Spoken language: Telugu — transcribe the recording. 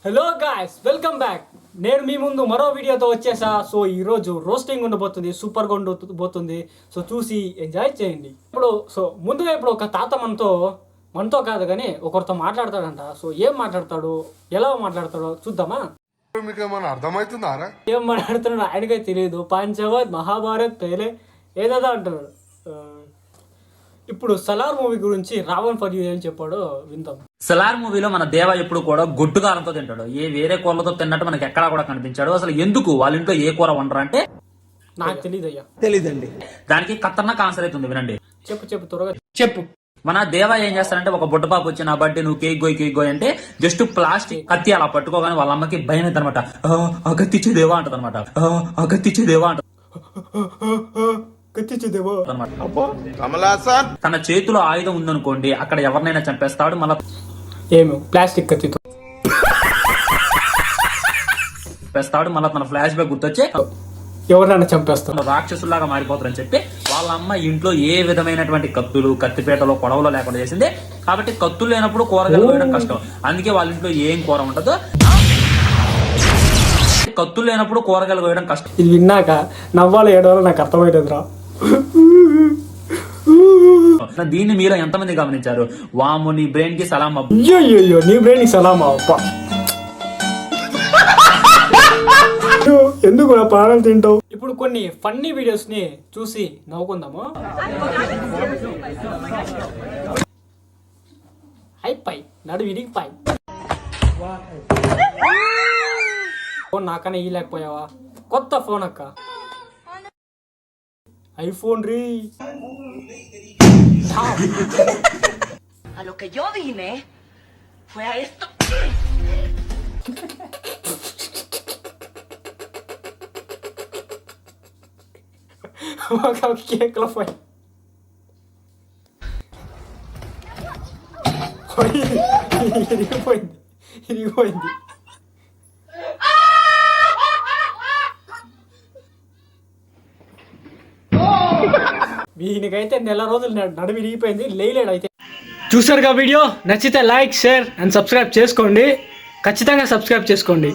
Hello guys, welcome back. నేను మీ ముందు మరో వీడియోతో వచ్చేసా. సో ఈరోజు రోస్టింగ్ ఉండబోతుంది, సూపర్గా ఉండబోతుంది. సో చూసి ఎంజాయ్ చేయండి. ముందుగా ఒక తాత మనతో కాదు కానీ ఒకరితో మాట్లాడతాడంట. సో ఏం మాట్లాడతాడు, ఎలా మాట్లాడతాడో చూద్దామా? అర్థమవుతుందా? ఏం మాట్లాడుతున్నాడు ఆయనకై తెలియదు. పంచవత్ మహాభారత్ పేలే ఏదో అంటున్నాడు. ఇప్పుడు సలార్ మూవీ గురించి రావణ్ ఫర్ యూ ఏం చెప్పాడో విందాం. సలార్ మూవీలో మన దేవ ఎప్పుడు కూడా గొడ్డు కారంతో తింటాడు. వేరే కూరలతో తిన్నట్టు మనకి ఎక్కడా కూడా కనిపించాడు. అసలు ఎందుకు వాళ్ళ ఇంట్లో ఏ కూర వండరు అంటే నాకు తెలియదయ్యా. తెలీదండి. దానికి ఖతర్నాక్ ఆన్సర్ అవుతుంది, వినండి. చెప్పు త్వరగా చెప్పు. మన దేవ ఏం చేస్తారంటే, ఒక బుడ్డపాప వచ్చి నా బర్త్డే నువ్వు కేక్ గోయ్ అంటే జస్ట్ ప్లాస్టిక్ కత్తి అలా పట్టుకోగానే వాళ్ళ అమ్మకి భయం అవుతుంది అనమాట. ఆ కత్తిచ్చే దేవా అంటది అనమాట. ఆ కత్తిచ్చే దేవా అంట. తన చేతిలో ఆయుధం ఉందనుకోండి, అక్కడ ఎవరినైనా చంపేస్తాడు. మళ్ళీ ప్లాస్టిక్ కత్తితో చంపేస్తాడు. మళ్ళీ తన ఫ్లాష్ బ్యాక్ గుర్తొచ్చి ఎవరైనా చంపేస్తాడు, రాక్షసులాగా మారిపోతారని చెప్పి వాళ్ళ అమ్మ ఇంట్లో ఏ విధమైనటువంటి కత్తులు, కత్తిపేటలో, కొడవలో లేకుండా చేసింది. కాబట్టి కత్తులు లేనప్పుడు కూరగాయలు వేయడం కష్టం. అందుకే వాళ్ళ ఇంట్లో ఏం కూర ఉండదు. కత్తులు లేనప్పుడు కూరగాయలు వేయడం కష్టం. ఇది విన్నాక నవ్వాలో ఏడవాలో నాకు అర్థమైలేదురా. దీన్ని మీరు ఎంతమంది గమనించారు? వాము, నీ బ్రెయిన్ కి సలాం. అయ్యో నీ బ్రెయిన్ కి సలాం. ఎందుకు నా ప్రాణాలు తింటావు? ఇప్పుడు కొన్ని ఫన్నీ వీడియోస్ ని చూసి నవ్వుకుందాము. అయిపోయి నడు విరిగిపోయి ఫోన్ నాకనే ఇయ్యలేకపోయావా? కొత్త ఫోన్ అక్క, iPhone re. A lo que yo vine fue a esto. ఒక కేక్ లో పోయి ఇరిగిపోయింది. వీనికైతే నెల రోజులు నడుము విరిగిపోయింది, లేలేడు. అయితే చూసారుగా వీడియో. నచ్చితే లైక్, షేర్ అండ్ సబ్స్క్రైబ్ చేసుకోండి. ఖచ్చితంగా సబ్స్క్రైబ్ చేసుకోండి.